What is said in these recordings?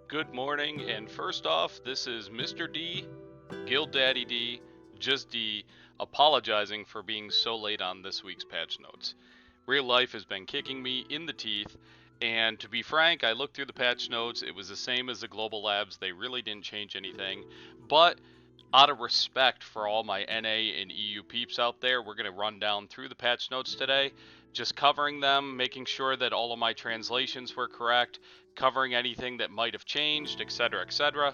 good morning, and first off, this is Mr. D, Guild Daddy D, just D, apologizing for being so late on this week's patch notes. Real life has been kicking me in the teeth, and to be frank, I looked through the patch notes, it was the same as the global labs, they really didn't change anything, but out of respect for all my NA and EU peeps out there, we're going to run down through the patch notes today, just covering them, making sure that all of my translations were correct, covering anything that might have changed, etc., etc.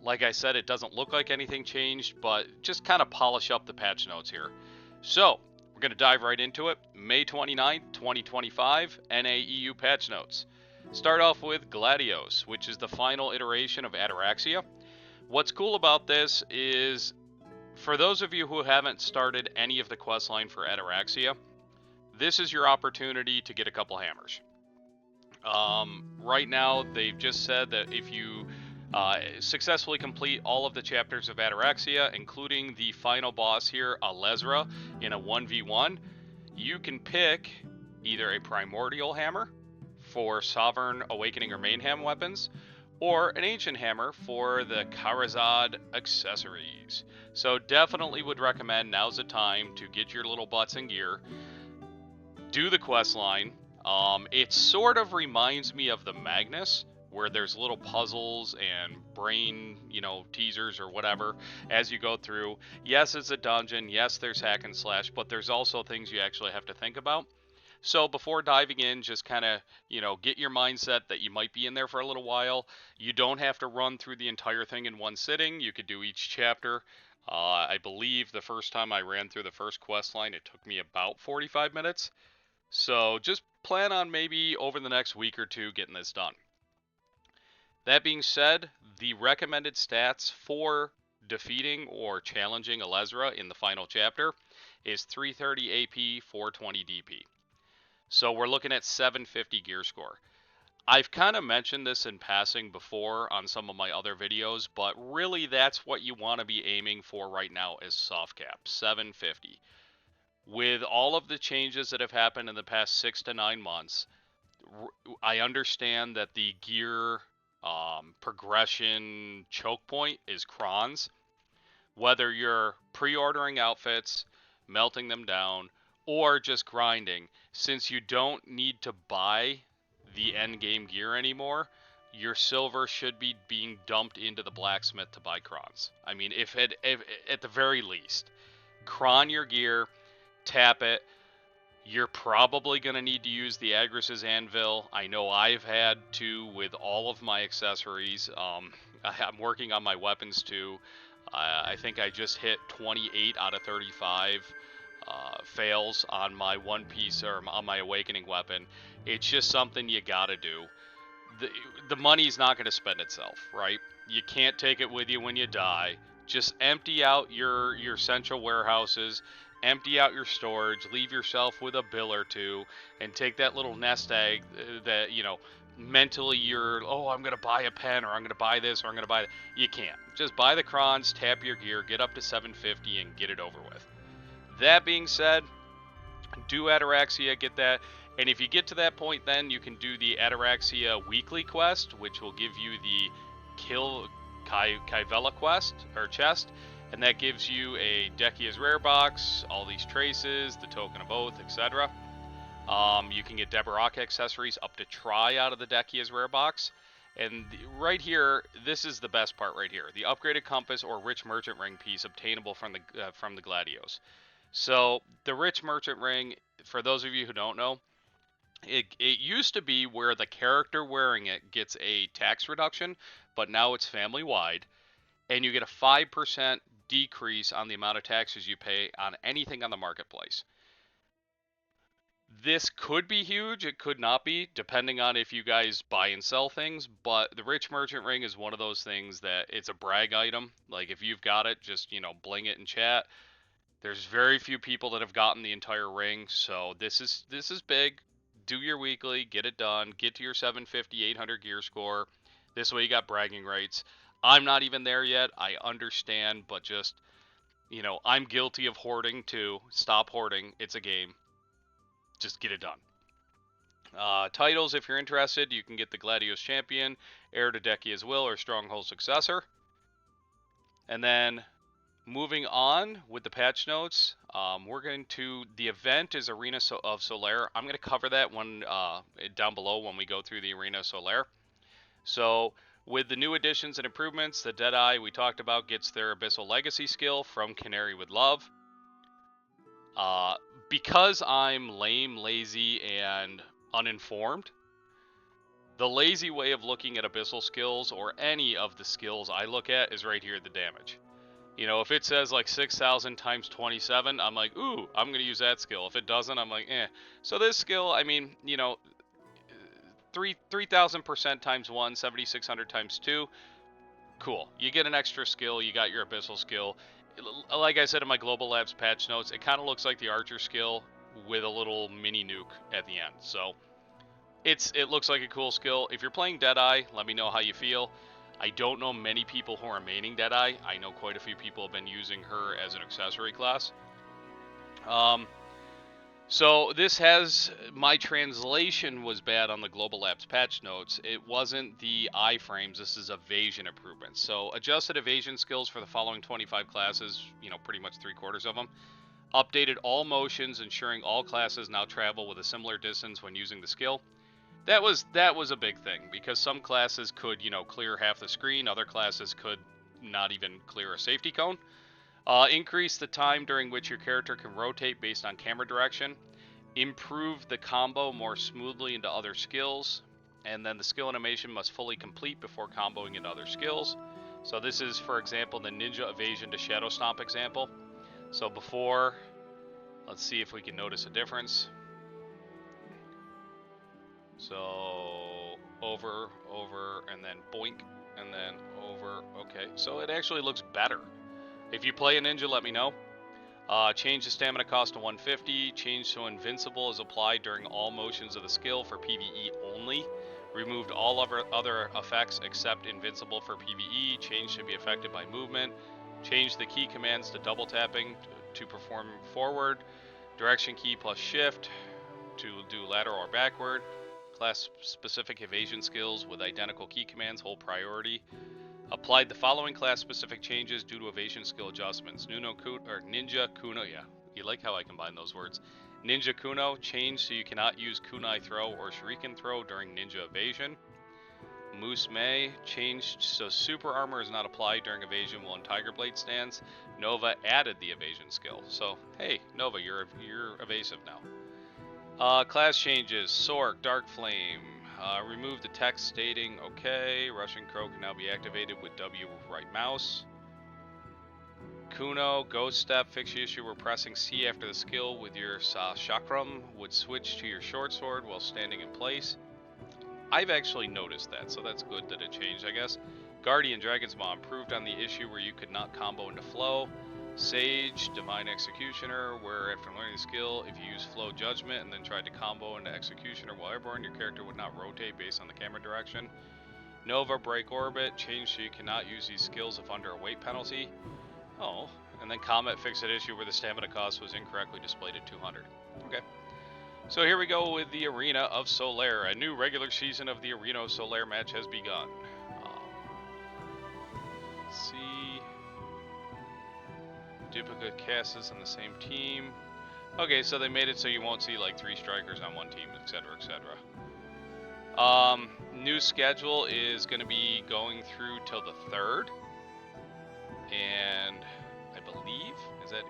Like I said, it doesn't look like anything changed, but just kind of polish up the patch notes here. So, we're going to dive right into it. May 29th, 2025, NA-EU patch notes. Start off with Gladios, which is the final iteration of Atoraxxion. What's cool about this is, for those of you who haven't started any of the questline for Atoraxxion, this is your opportunity to get a couple hammers. Right now, they've just said that if you successfully complete all of the chapters of Atoraxxion, including the final boss here, Alezra, in a 1v1, you can pick either a Primordial Hammer for Sovereign, Awakening, or Mayhem weapons, or an Ancient Hammer for the Karazad accessories. So definitely would recommend now's the time to get your little butts in gear, do the quest line. It sort of reminds me of the Magnus, where there's little puzzles and brain, teasers or whatever as you go through. Yes, it's a dungeon. Yes, there's hack and slash, but there's also things you actually have to think about. So before diving in, just kind of, get your mindset that you might be in there for a little while. You don't have to run through the entire thing in one sitting. You could do each chapter. I believe the first time I ran through the first quest line, it took me about 45 minutes. So just plan on maybe over the next week or two getting this done. That being said, the recommended stats for defeating or challenging Alezra in the final chapter is 330 AP, 420 DP. So we're looking at 750 gear score. I've kind of mentioned this in passing before on some of my other videos, but really that's what you want to be aiming for right now is soft cap, 750. With all of the changes that have happened in the past 6 to 9 months, I understand that the gear progression choke point is crons. Whether you're pre-ordering outfits, melting them down, or just grinding, since you don't need to buy the end game gear anymore, your silver should be being dumped into the blacksmith to buy crons. I mean, if at the very least, cron your gear, tap it. You're probably going to need to use the Agris's Anvil. I know I've had to with all of my accessories. I'm working on my weapons too. I think I just hit 28 out of 35 fails on my one piece or on my awakening weapon. It's just something you gotta do. The money's not going to spend itself, right? You can't take it with you when you die. Just empty out your central warehouses, empty out your storage, leave yourself with a bill or two, and take that little nest egg that, mentally you're, I'm going to buy a pen, or I'm going to buy this, or I'm going to buy that. You can't. Just buy the crons, tap your gear, get up to 750, and get it over with. That being said, do Atoraxxion, get that. And if you get to that point, then you can do the Atoraxxion weekly quest, which will give you the Kill Kivella quest, or chest. And that gives you a Deckia's Rare Box, all these traces, the Token of Oath, etc. You can get Deborah accessories up to try out of the Deckia's Rare Box. And right here, this is the best part right here. The upgraded compass or rich merchant ring piece obtainable from the Gladios. So the rich merchant ring, for those of you who don't know, it used to be where the character wearing it gets a tax reduction, but now it's family wide. And you get a 5% decrease on the amount of taxes you pay on anything on the marketplace. This could be huge, it could not be, depending on if you guys buy and sell things, but the Rich Merchant Ring is one of those things that it's a brag item. Like, if you've got it, just, bling it in chat. There's very few people that have gotten the entire ring, so this is big. Do your weekly, get it done, get to your 750, 800 gear score. This way you got bragging rights. I'm not even there yet, I understand, but just, I'm guilty of hoarding too. Stop hoarding, it's a game. Just get it done. Titles, if you're interested, you can get the Gladios Champion, Heir to Decia's Will, or Stronghold Successor. And then moving on with the patch notes, we're going to, the event is Arena of Solare. I'm going to cover that one down below when we go through the Arena of Solare. So with the new additions and improvements, the Deadeye we talked about gets their Abyssal Legacy skill from Canary with Love. Because I'm lame, lazy, and uninformed, the lazy way of looking at Abyssal skills, or any of the skills I look at, is right here at the damage. You know, if it says like 6,000 times 27, I'm like, ooh, I'm going to use that skill. If it doesn't, I'm like, eh. So this skill, I mean, you know, 3,000% times 1, 7,600 times 2, cool. You get an extra skill, you got your Abyssal skill. Like I said in my Global Labs patch notes, it kind of looks like the Archer skill with a little mini nuke at the end. So it looks like a cool skill. If you're playing Deadeye, let me know how you feel. I don't know many people who are maining Deadeye. I know quite a few people have been using her as an accessory class. So this has, my translation was bad on the Global Labs patch notes. It wasn't the iframes, this is evasion improvements. So adjusted evasion skills for the following 25 classes, you know, pretty much 3/4 of them. Updated all motions, ensuring all classes now travel with a similar distance when using the skill. That was a big thing, because some classes could, you know, clear half the screen, other classes could not even clear a safety cone. Increase the time during which your character can rotate based on camera direction. Improve the combo more smoothly into other skills. And then the skill animation must fully complete before comboing into other skills. So this is, for example, the Ninja Evasion to Shadow Stomp example. So before, let's see if we can notice a difference. So over, and then boink, and then over. Okay, so it actually looks better. If you play a ninja, let me know. Change the stamina cost to 150. Change so invincible is applied during all motions of the skill for PvE only. Removed all other effects except invincible for PvE. Change to be affected by movement. Change the key commands to double tapping to perform forward. Direction key plus shift to do lateral or backward. Class specific evasion skills with identical key commands hold priority. Applied the following class-specific changes due to evasion skill adjustments. Ninja Kuno, yeah, you like how I combine those words. Ninja Kuno, changed so you cannot use kunai throw or shuriken throw during ninja evasion. Moose May, changed so super armor is not applied during evasion while in Tiger Blade stance. Nova added the evasion skill. So, hey, Nova, you're evasive now. Class changes, Sork, Dark Flame. Remove the text stating, okay, Russian Crow can now be activated with W right mouse. Kuno, Ghost Step, fix the issue where pressing C after the skill with your Chakram would switch to your short sword while standing in place. I've actually noticed that, so that's good that it changed, I guess. Guardian, Dragon's Maw, improved on the issue where you could not combo into flow. Sage, Divine Executioner, where after learning the skill, if you use Flow Judgment and then tried to combo into Executioner while airborne, your character would not rotate based on the camera direction. Nova, Break Orbit, changed so you cannot use these skills if under a weight penalty. Oh, and then Comet fixed an issue where the stamina cost was incorrectly displayed at 200. Okay. So here we go with the Arena of Solare. A new regular season of the Arena of Solare match has begun. Let's see. Duplicate casters on the same team. Okay, so they made it so you won't see like 3 strikers on one team, etc., etc. New schedule is going to be going through till the 3rd. And I believe, is that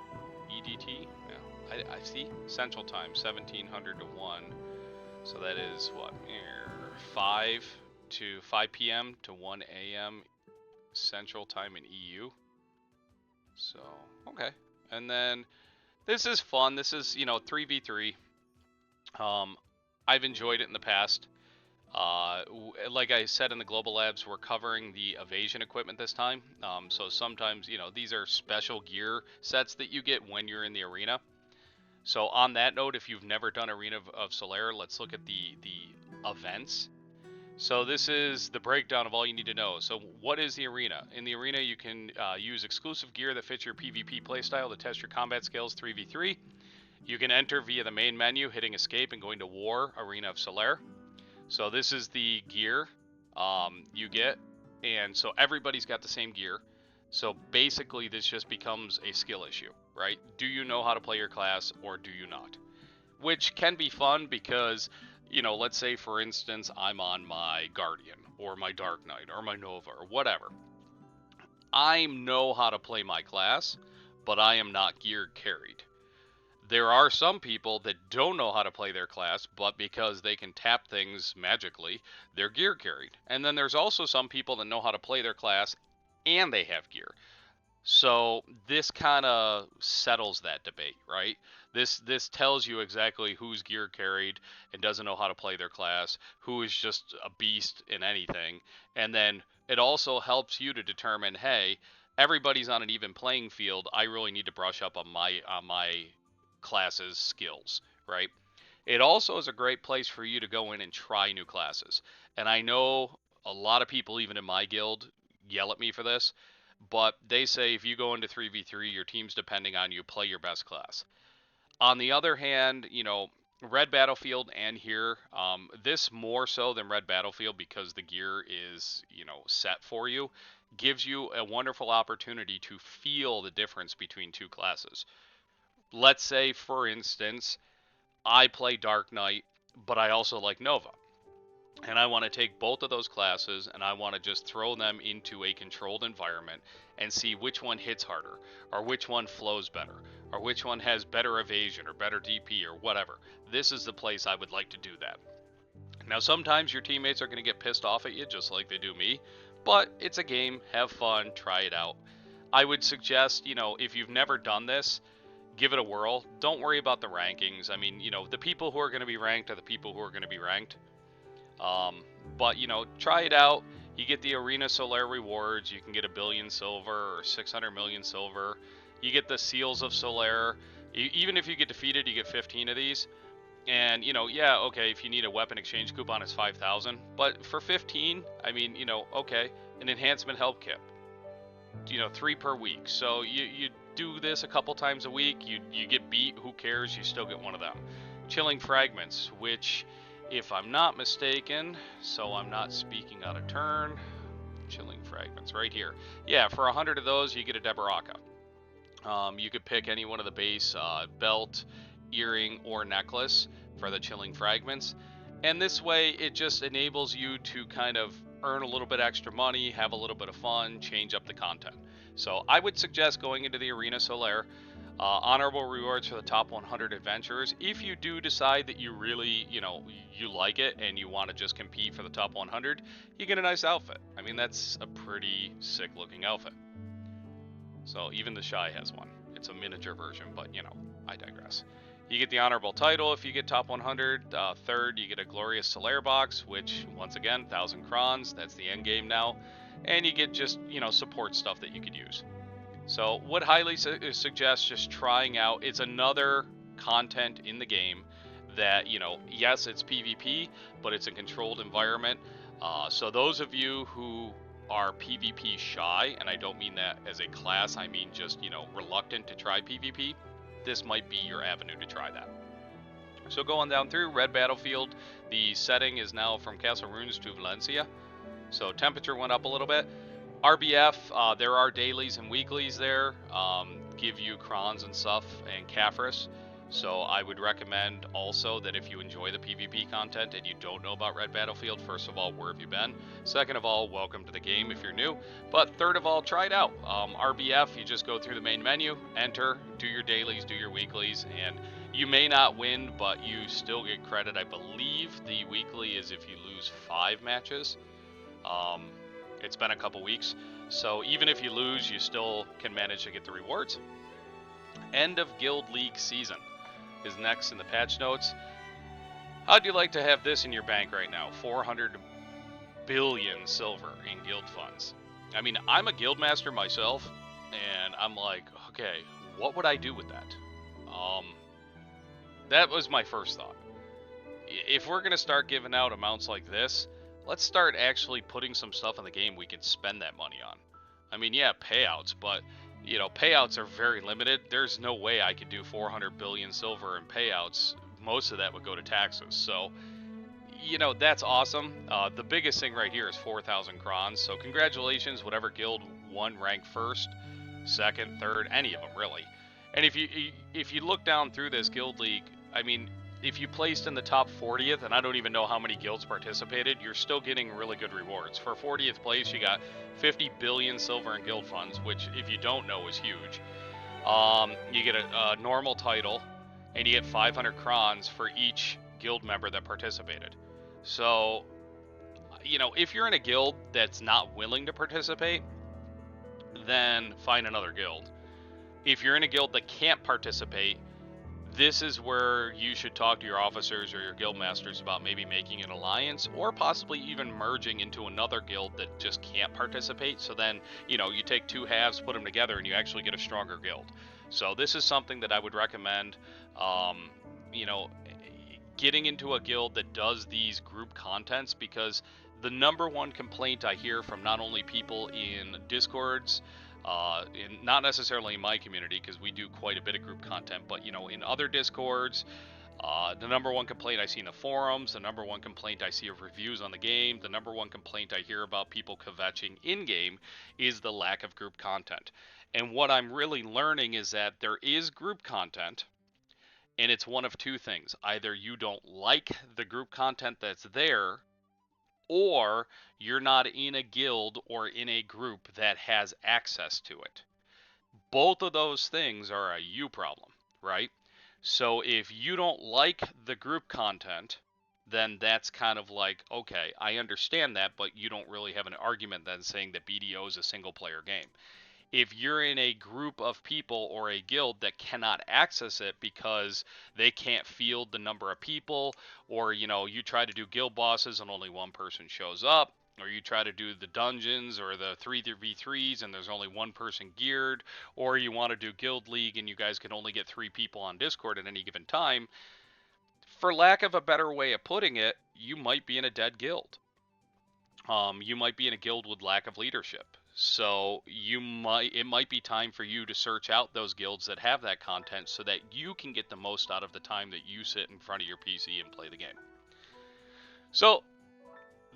EDT? Yeah, I see. Central Time, 1700 to 1. So that is what? 5 p.m. to 1 a.m. Central Time in EU. So, okay. And then this is fun. This is, you know, 3v3. I've enjoyed it in the past. Like I said in the Global Labs, we're covering the evasion equipment this time. So sometimes, you know, these are special gear sets that you get when you're in the arena. So on that note, if you've never done Arena of Solare, let's look at the events. So this is the breakdown of all you need to know. So what is the arena? In the arena, you can use exclusive gear that fits your PvP playstyle to test your combat skills 3v3. You can enter via the main menu, hitting escape and going to War Arena of Solare. So this is the gear you get, and so everybody's got the same gear. So basically this just becomes a skill issue, right? Do you know how to play your class or do you not? Which can be fun because, you know, let's say for instance I'm on my Guardian or my Dark Knight or my Nova or whatever. I know how to play my class, but I am not gear carried. There are some people that don't know how to play their class, but because they can tap things magically, they're gear carried. And then there's also some people that know how to play their class and they have gear. So this kind of settles that debate, right? This tells you exactly who's gear carried and doesn't know how to play their class, who is just a beast in anything, and then it also helps you to determine, hey, everybody's on an even playing field. I really need to brush up on my class's skills, right? It also is a great place for you to go in and try new classes. And I know a lot of people, even in my guild, yell at me for this, but they say if you go into 3v3, your team's depending on you, play your best class. On the other hand, you know, Red Battlefield and here, this more so than Red Battlefield because the gear is, you know, set for you, gives you a wonderful opportunity to feel the difference between two classes. Let's say, for instance, I play Dark Knight, but I also like Nova. And I want to take both of those classes and I want to just throw them into a controlled environment and see which one hits harder, or which one flows better, or which one has better evasion or better DP or whatever. This is the place I would like to do that. Now sometimes your teammates are going to get pissed off at you just like they do me, but it's a game, have fun, try it out. I would suggest, you know, if you've never done this, give it a whirl. Don't worry about the rankings. I mean, you know, the people who are going to be ranked are the people who are going to be ranked. But, you know, try it out. You get the Arena Solare rewards. You can get 1 billion silver or 600 million silver. You get the Seals of Solare. Even if you get defeated, you get 15 of these. And, you know, yeah, okay, if you need a weapon exchange coupon, it's 5,000. But for 15, I mean, you know, okay, an enhancement help kit. You know, 3 per week. So you do this a couple times a week. You get beat, who cares? You still get one of them. Chilling Fragments, which, if I'm not mistaken, so I'm not speaking out of turn, Chilling Fragments right here. Yeah, for 100 of those, you get a Debaraka. You could pick any one of the base belt, earring, or necklace for the Chilling Fragments. And this way, it just enables you to kind of earn a little bit extra money, have a little bit of fun, change up the content. So I would suggest going into the Arena Solare. Honorable rewards for the top 100 adventurers. If you do decide that you really, you know, you like it and you want to just compete for the top 100, you get a nice outfit. I mean, that's a pretty sick looking outfit. So even the Shy has one. It's a miniature version, but you know, I digress. You get the honorable title if you get top 100. Third, you get a glorious Solare box, which once again, 1,000 crons. That's the end game now. And you get just, you know, support stuff that you could use. So would highly suggest just trying out. It's another content in the game that, you know, yes, it's PvP, but it's a controlled environment. So those of you who are PvP shy, and I don't mean that as a class, I mean just, you know, reluctant to try PvP, this might be your avenue to try that. So going down through Red Battlefield, the setting is now from Castle Runes to Valencia. So temperature went up a little bit. RBF, there are dailies and weeklies there, give you crons and stuff, and Caphras. So I would recommend also that if you enjoy the PvP content and you don't know about Red Battlefield, first of all, where have you been? Second of all, welcome to the game if you're new. But third of all, try it out. RBF, you just go through the main menu, enter, do your dailies, do your weeklies, and you may not win, but you still get credit. I believe the weekly is if you lose 5 matches. It's been a couple weeks, so even if you lose, you still can manage to get the rewards. End of Guild League season is next in the patch notes. How'd you like to have this in your bank right now? 400 billion silver in guild funds. I mean, I'm a guild master myself, and I'm like, okay, what would I do with that? That was my first thought. If we're going to start giving out amounts like this, let's start actually putting some stuff in the game we could spend that money on. I mean, yeah, payouts, but you know, payouts are very limited. There's no way I could do 400 billion silver in payouts. Most of that would go to taxes. So, you know, that's awesome. The biggest thing right here is 4,000 crons. So congratulations, whatever guild won rank first, second, third, any of them really. And if you look down through this guild league, I mean, if you placed in the top 40th, and I don't even know how many guilds participated, you're still getting really good rewards. For 40th place, you got 50 billion silver in guild funds, which if you don't know is huge. You get a normal title, and you get 500 crons for each guild member that participated. So, you know, if you're in a guild that's not willing to participate, then find another guild. If you're in a guild that can't participate, this is where you should talk to your officers or your guild masters about maybe making an alliance, or possibly even merging into another guild that just can't participate. So then, you know, you take two halves, put them together, and you actually get a stronger guild. So this is something that I would recommend. You know, getting into a guild that does these group contents, because the number one complaint I hear from not only people in Discords, not necessarily in my community, because we do quite a bit of group content, but, you know, in other Discords, the number one complaint I see in the forums, the number one complaint I see of reviews on the game, the number one complaint I hear about people kvetching in-game is the lack of group content. And what I'm really learning is that there is group content, and it's one of two things. Either you don't like the group content that's there, or you're not in a guild or in a group that has access to it. Both of those things are a you problem, right? So if you don't like the group content, then that's kind of like, okay, I understand that, but you don't really have an argument then saying that BDO is a single player game. If you're in a group of people or a guild that cannot access it because they can't field the number of people, or, you know, you try to do guild bosses and only one person shows up, or you try to do the dungeons or the 3v3s and there's only one person geared, or you want to do guild league and you guys can only get 3 people on Discord at any given time, for lack of a better way of putting it, you might be in a dead guild. You might be in a guild with lack of leadership. So it might be time for you to search out those guilds that have that content so that you can get the most out of the time that you sit in front of your PC and play the game. So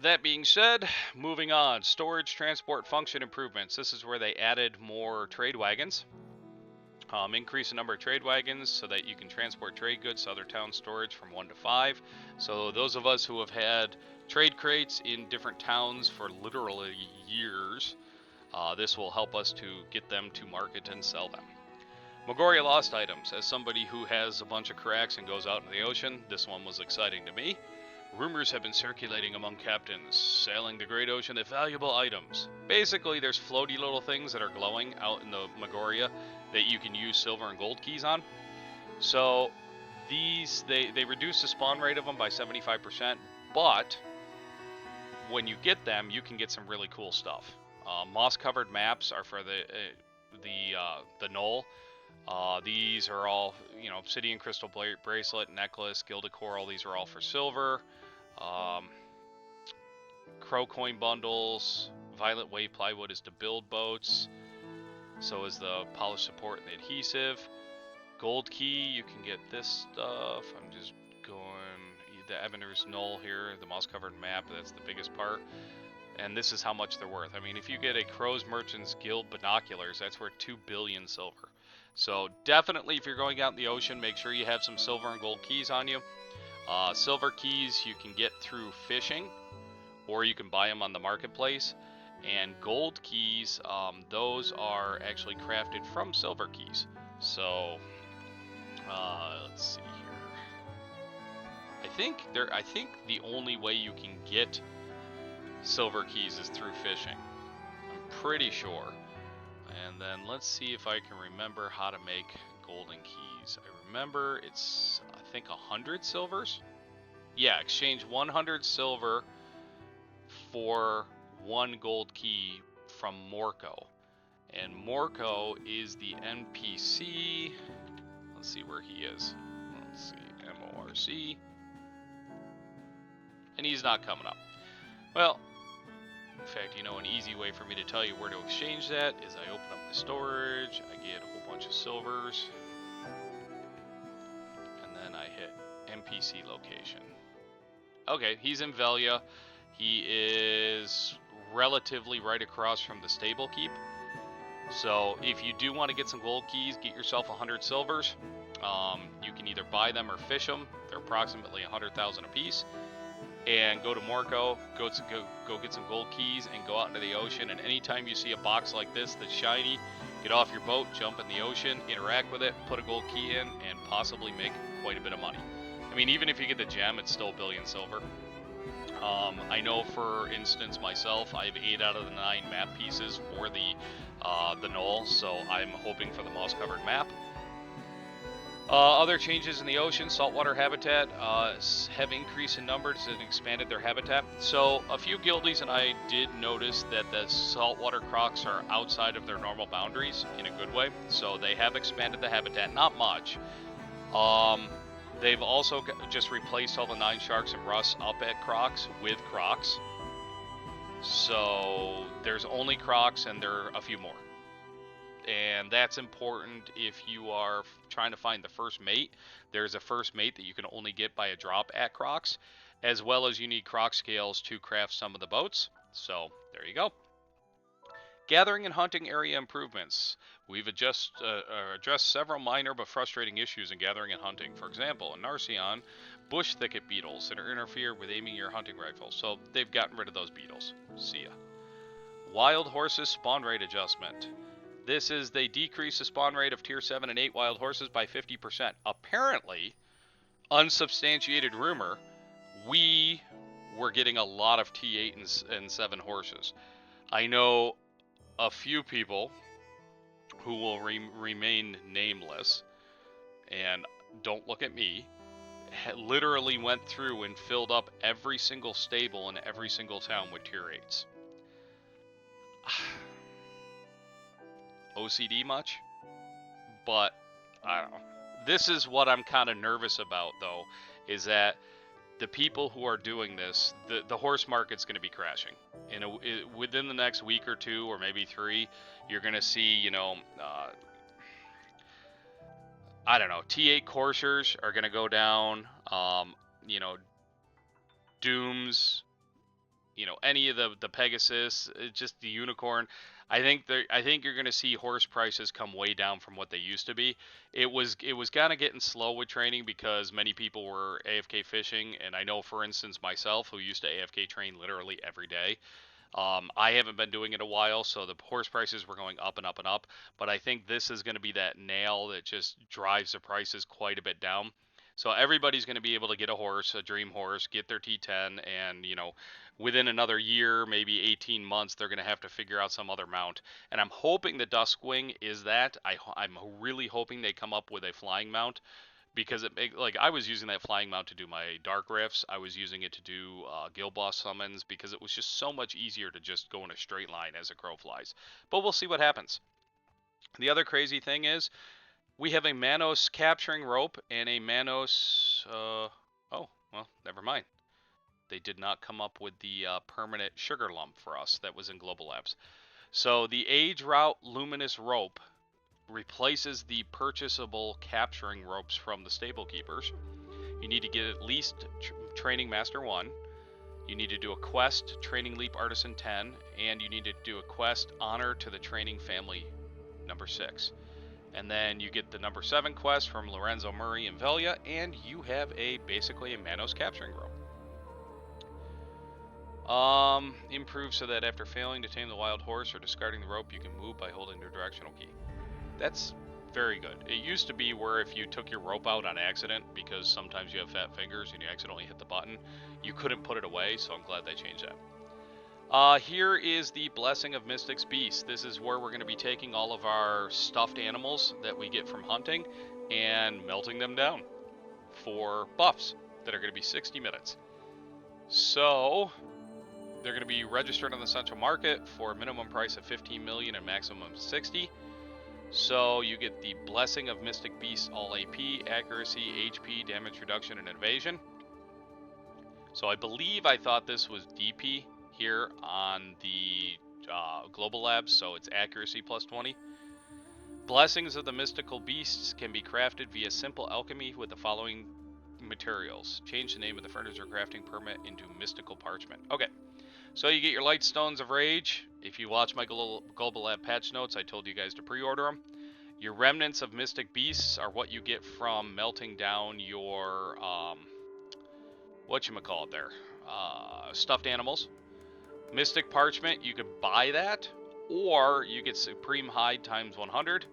that being said, moving on, storage transport function improvements. This is where they added more trade wagons. Increase the number of trade wagons so that you can transport trade goods to other town storage from 1 to 5. So those of us who have had trade crates in different towns for literally years, this will help us to get them to market and sell them. Magoria lost items. As somebody who has a bunch of cracks and goes out in the ocean, this one was exciting to me. Rumors have been circulating among captains sailing the great ocean of valuable items. Basically, there's floaty little things that are glowing out in the Magoria that you can use silver and gold keys on. So these, they reduce the spawn rate of them by 75%, but when you get them, you can get some really cool stuff. Moss-covered maps are for the Knoll. These are all, you know, Obsidian Crystal Bracelet, Necklace, Gilded Coral. These are all for silver. Crow Coin Bundles. Violet Wave Plywood is to build boats. So is the Polished Support and the Adhesive. Gold Key, you can get this stuff. I'm just going... The Evanor's Knoll here, the moss-covered map, that's the biggest part. And this is how much they're worth. I mean, if you get a Crow's Merchants Guild binoculars, that's worth 2 billion silver. So definitely, if you're going out in the ocean, make sure you have some silver and gold keys on you. Silver keys you can get through fishing, or you can buy them on the marketplace. And gold keys, those are actually crafted from silver keys. So, let's see here. I think the only way you can get silver keys is through fishing. I'm pretty sure. And then let's see if I can remember how to make golden keys. I remember it's, I think, 100 silvers. Yeah, exchange 100 silver for 1 gold key from Morco. And Morco is the NPC. Let's see where he is. Let's see, MORC. And he's not coming up. Well, fact, you know, an easy way for me to tell you where to exchange that is I open up my storage, I get a whole bunch of silvers, and then I hit NPC location. Okay, he's in Velia. He is relatively right across from the stable keep. So if you do want to get some gold keys, get yourself 100 silvers. You can either buy them or fish them. They're approximately 100,000 apiece. And go to Morco, go get some gold keys, and go out into the ocean. And anytime you see a box like this that's shiny, get off your boat, jump in the ocean, interact with it, put a gold key in, and possibly make quite a bit of money. I mean, even if you get the gem, it's still a billion silver. I know, for instance, myself, I have 8 out of the 9 map pieces for the knoll, so I'm hoping for the moss-covered map. Other changes in the ocean, saltwater habitat have increased in numbers and expanded their habitat. So a few guildies and I did notice that the saltwater crocs are outside of their normal boundaries in a good way. So they have expanded the habitat, not much. They've also just replaced all the 9 sharks and rust up at crocs with crocs. So there's only crocs and there are a few more. And that's important if you are trying to find the first mate. There's a first mate that you can only get by a drop at crocs, as well as you need croc scales to craft some of the boats. So there you go. Gathering and hunting area improvements. We've addressed several minor but frustrating issues in gathering and hunting. For example, in Narcion, bush thicket beetles that interfere with aiming your hunting rifle. So they've gotten rid of those beetles. See ya. Wild horses spawn rate adjustment. This is they decrease the spawn rate of tier 7 and 8 wild horses by 50%. Apparently, unsubstantiated rumor, we were getting a lot of T8 and 7 horses. I know a few people who will remain nameless, and don't look at me, literally went through and filled up every single stable in every single town with tier 8s. OCD much? But I don't know. This is what I'm kind of nervous about, though, is that the people who are doing this, the horse market's going to be crashing. Within the next week or 2, or maybe 3, you're going to see, you know, I don't know, T8 coursers are going to go down, you know, Dooms, you know, any of the Pegasus, just the Unicorn. I think you're going to see horse prices come way down from what they used to be. It was kind of getting slow with training because many people were AFK fishing, and I know, for instance, myself, who used to AFK train literally every day. I haven't been doing it a while, so the horse prices were going up and up and up. But I think this is going to be that nail that just drives the prices quite a bit down. So everybody's going to be able to get a horse, a dream horse, get their T10, and, you know, within another year, maybe 18 months, they're going to have to figure out some other mount. And I'm hoping the Duskwing is that. I'm really hoping they come up with a flying mount, because like I was using that flying mount to do my dark rifts. I was using it to do guild boss summons, because it was just so much easier to just go in a straight line as a crow flies. But we'll see what happens. The other crazy thing is, we have a Manos capturing rope and a Manos, oh, well, never mind. They did not come up with the permanent sugar lump for us that was in Global Labs. So the Age Route Luminous Rope replaces the purchasable capturing ropes from the stable keepers. You need to get at least Training Master 1. You need to do a quest, Training Leap Artisan 10, and you need to do a quest, Honor to the Training Family number 6. And then you get the number 7 quest from Lorenzo Murray in Velia, and you have basically a Manos capturing rope. Improve so that after failing to tame the wild horse or discarding the rope, you can move by holding the directional key. That's very good. It used to be where if you took your rope out on accident, because sometimes you have fat fingers and you accidentally hit the button, you couldn't put it away, so I'm glad they changed that. Here is the Blessing of Mystic's Beast. This is where we're going to be taking all of our stuffed animals that we get from hunting and melting them down for buffs that are going to be 60 minutes. So they're going to be registered on the central market for a minimum price of 15 million and maximum 60. So you get the Blessing of Mystic Beast, all AP, accuracy, HP, damage reduction, and evasion. So I thought this was DP here on the Global Labs, so it's accuracy plus 20. Blessings of the Mystical Beasts can be crafted via simple alchemy with the following materials. Change the name of the furniture crafting permit into Mystical Parchment. Okay, so you get your Light Stones of Rage. If you watch my Global Lab patch notes, I told you guys to pre-order them. Your Remnants of Mystic Beasts are what you get from melting down your, whatchamacallit there, stuffed animals. Mystic Parchment, you could buy that, or you get Supreme Hide times 100.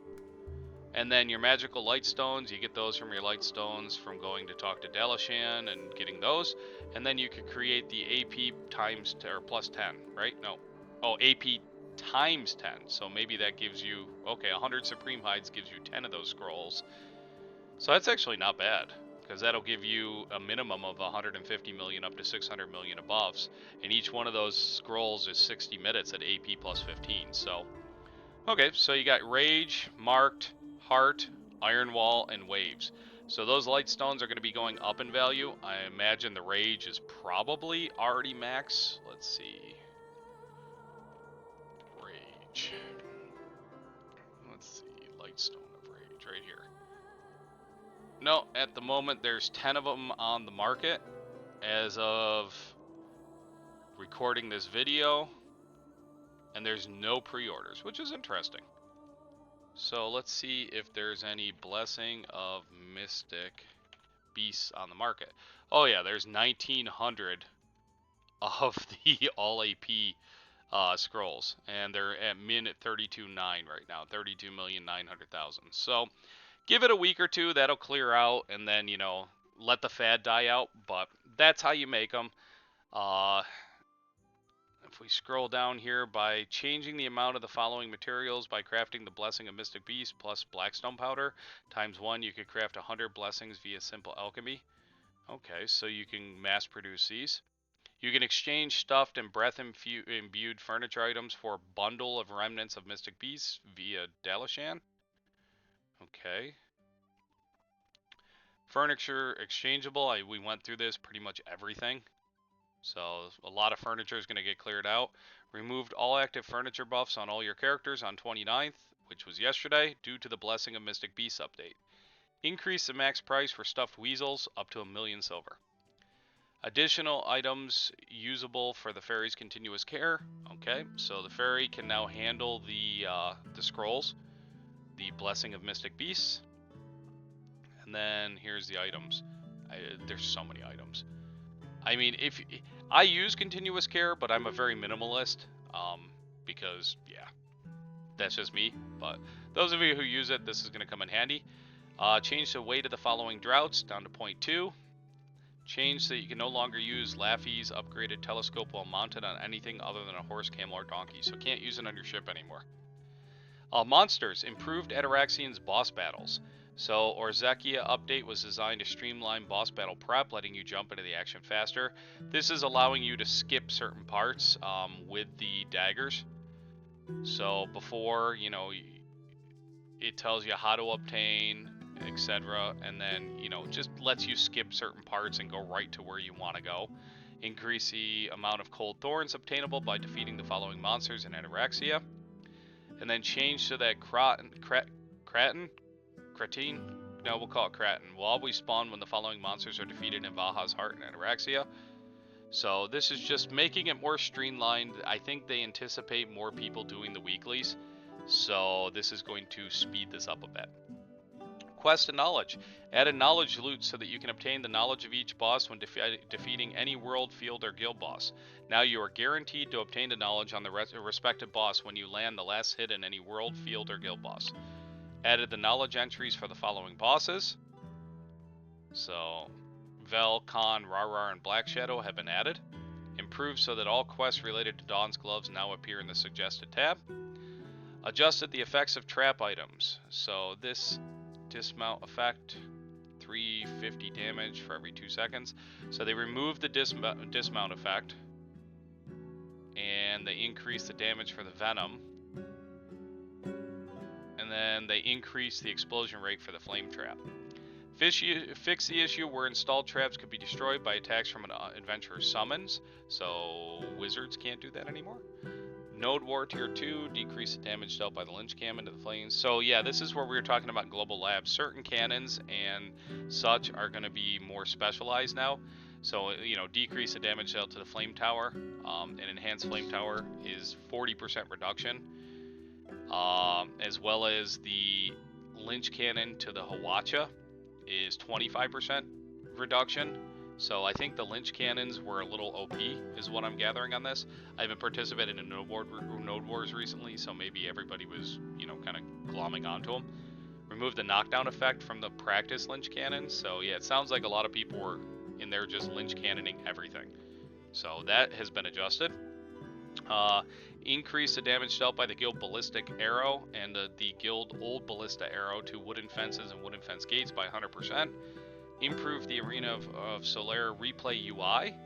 And then your Magical Light Stones, you get those from your Light Stones from going to talk to Atoraxxion and getting those. And then you could create the AP times, or plus 10, right? No. Oh, AP times 10. So maybe that gives you, okay, 100 Supreme Hides gives you 10 of those scrolls. So that's actually not bad, because that'll give you a minimum of 150 million up to 600 million of buffs. And each one of those scrolls is 60 minutes at AP plus 15. So, okay, so you got Rage, Marked, Heart, Iron Wall, and Waves. So those Light Stones are going to be going up in value. I imagine the Rage is probably already max. Let's see. Rage. Let's see. Light Stone of Rage right here. No, at the moment there's 10 of them on the market as of recording this video. And there's no pre-orders, which is interesting. So let's see if there's any Blessing of Mystic Beasts on the market. Oh yeah, there's 1,900 of the all AP scrolls, and they're at min at 32.9 right now, 32,900,000. So give it a week or two, that'll clear out, and then, you know, let the fad die out. But that's how you make them. If we scroll down here, by changing the amount of the following materials by crafting the Blessing of Mystic Beast plus Blackstone Powder times 1, you could craft 100 blessings via simple alchemy. Okay, so you can mass produce these. You can exchange stuffed and breath-imbued furniture items for a bundle of Remnants of Mystic Beasts via Atoraxxion. Okay. Furniture exchangeable, we went through this, pretty much everything. So a lot of furniture is going to get cleared out. Removed all active furniture buffs on all your characters on 29th, which was yesterday, due to the Blessing of Mystic Beasts update. Increase the max price for stuffed weasels up to 1,000,000 silver. Additional items usable for the fairy's continuous care. Okay, so the fairy can now handle the scrolls, the Blessing of Mystic Beasts. And then here's the items. There's so many items. I mean, if I use continuous care, but I'm a very minimalist, because, yeah, that's just me. But those of you who use it, this is going to come in handy. Change the weight of the following droughts down to 0.2. Change so that you can no longer use Laffy's upgraded telescope while mounted on anything other than a horse, camel, or donkey. So can't use it on your ship anymore. Monsters. Improved Atoraxxion's boss battles. So Orzekia update was designed to streamline boss battle prep, letting you jump into the action faster. This is allowing you to skip certain parts with the daggers. So before, you know, it tells you how to obtain, etc. And then, you know, just lets you skip certain parts and go right to where you want to go. Increase the amount of cold thorns obtainable by defeating the following monsters in Atoraxxia. And then change so that Kratine? No, we'll call it Kraten. Will always spawn when the following monsters are defeated in Valha's Heart and Atoraxxia. So this is just making it more streamlined. I think they anticipate more people doing the weeklies, so this is going to speed this up a bit. Quest and Knowledge. Add a knowledge loot so that you can obtain the knowledge of each boss when defeating any world, field, or guild boss. Now you are guaranteed to obtain the knowledge on the respective boss when you land the last hit in any world, field, or guild boss. Added the knowledge entries for the following bosses. So, Vel, Khan, Rarar, and Black Shadow have been added. Improved so that all quests related to Dawn's Gloves now appear in the suggested tab. Adjusted the effects of trap items. So this dismount effect, 350 damage for every 2 seconds. So they removed the dismount effect. And they increased the damage for the venom. And then they increase the explosion rate for the flame trap. Fix the issue where installed traps could be destroyed by attacks from an adventurer's summons, so wizards can't do that anymore. Node War Tier 2, decrease the damage dealt by the Lynch Cannon to the flames. So yeah, this is where we were talking about Global Labs. Certain cannons and such are going to be more specialized now. So, you know, decrease the damage dealt to the Flame Tower. An enhanced Flame Tower is 40% reduction. As well as the Lynch Cannon to the Hawacha is 25% reduction. So I think the Lynch Cannons were a little OP, is what I'm gathering on this. I haven't participated in Node Wars recently, so maybe everybody was, you know, kind of glomming onto them. Remove the knockdown effect from the practice Lynch Cannons. So yeah, it sounds like a lot of people were in there just Lynch Cannoning everything. So that has been adjusted. Increase the damage dealt by the Guild Ballistic Arrow and the Guild Old Ballista Arrow to wooden fences and wooden fence gates by 100%. Improve the Arena of Solare replay UI.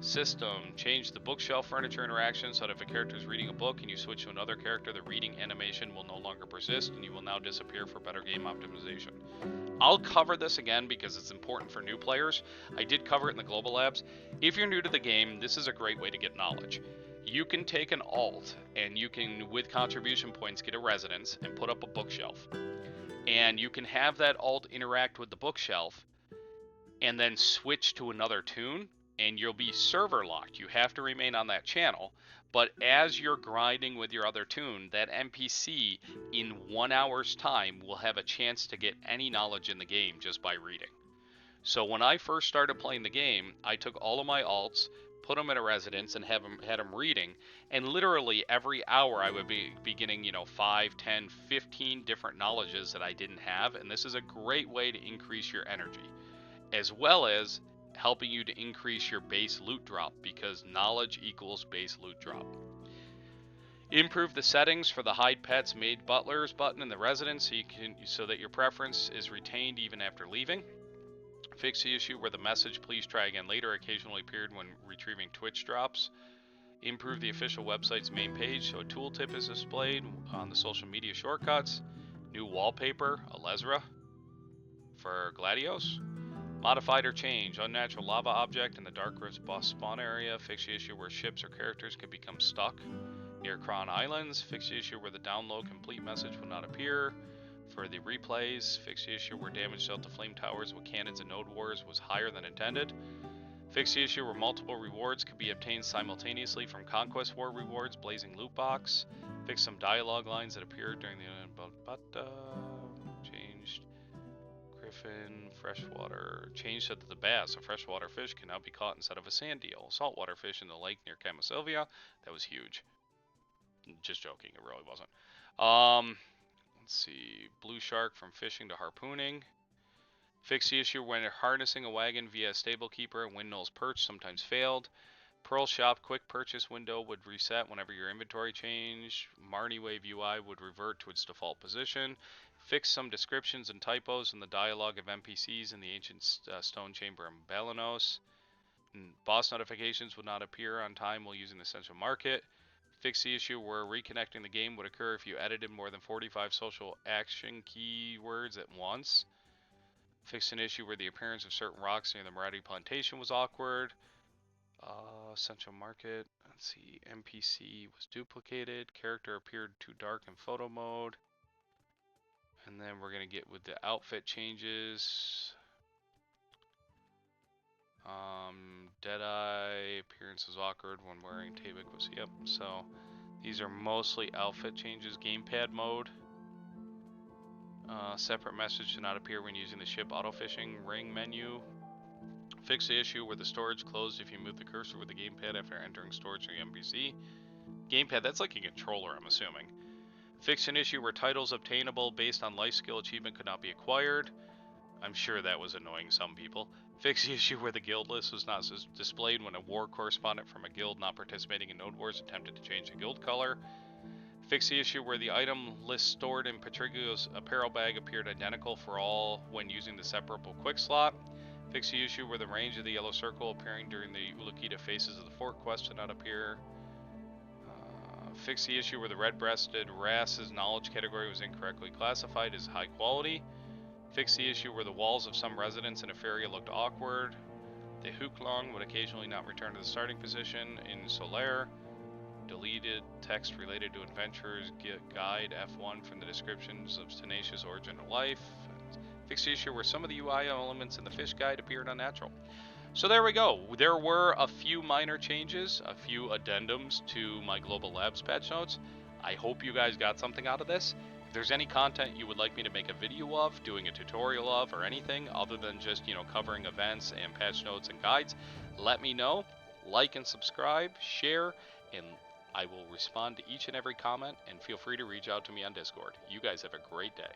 System, change the bookshelf furniture interaction so that if a character is reading a book and you switch to another character, the reading animation will no longer persist and you will now disappear for better game optimization. I'll cover this again because it's important for new players. I did cover it in the Global Labs. If you're new to the game, this is a great way to get knowledge. You can take an alt and you can, with contribution points, get a residence and put up a bookshelf. And you can have that alt interact with the bookshelf and then switch to another tune, and you'll be server locked. You have to remain on that channel, but as you're grinding with your other tune, that NPC in 1 hour's time will have a chance to get any knowledge in the game just by reading. So when I first started playing the game, I took all of my alts, put them in a residence, and had them reading, and literally every hour I would be getting, you know, 5, 10, 15 different knowledges that I didn't have, and this is a great way to increase your energy, as well as helping you to increase your base loot drop, because knowledge equals base loot drop. Improve the settings for the hide pets made butlers button in the residence so that your preference is retained even after leaving. Fix the issue where the message "please try again later" occasionally appeared when retrieving Twitch drops. Improve the official website's main page so a tooltip is displayed on the social media shortcuts. New wallpaper, Alezra for Gladios. Modified or change unnatural lava object in the Dark Rift boss spawn area. Fix the issue where ships or characters could become stuck near Kron Islands. Fix the issue where the download complete message will not appear. For the replays, fix the issue where damage dealt to flame towers with cannons and node wars was higher than intended. Fix the issue where multiple rewards could be obtained simultaneously from Conquest War rewards, blazing loot box. Fix some dialogue lines that appeared during the changed Griffin, freshwater, changed so that the bass, a freshwater fish, can now be caught instead of a sand eel. Saltwater fish in the lake near Camasilvia. That was huge. Just joking, it really wasn't. Let's see, blue shark from fishing to harpooning. Fix the issue when harnessing a wagon via a stable keeper and windmill's perch sometimes failed. Pearl Shop quick purchase window would reset whenever your inventory changed. Marnie Wave UI would revert to its default position. Fix some descriptions and typos in the dialogue of NPCs in the ancient stone chamber in Balanos. Boss notifications would not appear on time while using the Central Market. Fix the issue where reconnecting the game would occur if you edited more than 45 social action keywords at once. Fix an issue where the appearance of certain rocks near the Marathi plantation was awkward. Central Market, let's see, NPC was duplicated. Character appeared too dark in photo mode. And then we're going to get with the outfit changes. Deadeye, appearance is awkward when wearing Tabic. Yep, so these are mostly outfit changes. Gamepad mode. Separate message to not appear when using the ship auto fishing ring menu. Fix the issue where the storage closed if you move the cursor with the gamepad after entering storage in the NPC. Gamepad, that's like a controller, I'm assuming. Fix an issue where titles obtainable based on life skill achievement could not be acquired. I'm sure that was annoying some people. Fix the issue where the guild list was not displayed when a war correspondent from a guild not participating in Node Wars attempted to change the guild color. Fix the issue where the item list stored in Patrigo's apparel bag appeared identical for all when using the separable quick slot. Fix the issue where the range of the yellow circle appearing during the Ulukita Faces of the Fort quest did not appear. Fix the issue where the red-breasted wrasse knowledge category was incorrectly classified as high quality. Fix the issue where the walls of some residents in a area looked awkward. The Huklong would occasionally not return to the starting position in Solare. Deleted text related to Adventurer's Guide F1 from the descriptions of Tenacious Origin of Life. Fix the issue where some of the UI elements in the fish guide appeared unnatural. So there we go. There were a few minor changes, a few addendums to my Global Labs patch notes. I hope you guys got something out of this. If there's any content you would like me to make a video of, doing a tutorial of, or anything other than just, covering events and patch notes and guides, let me know. Like and subscribe, share, and I will respond to each and every comment, and feel free to reach out to me on Discord. You guys have a great day.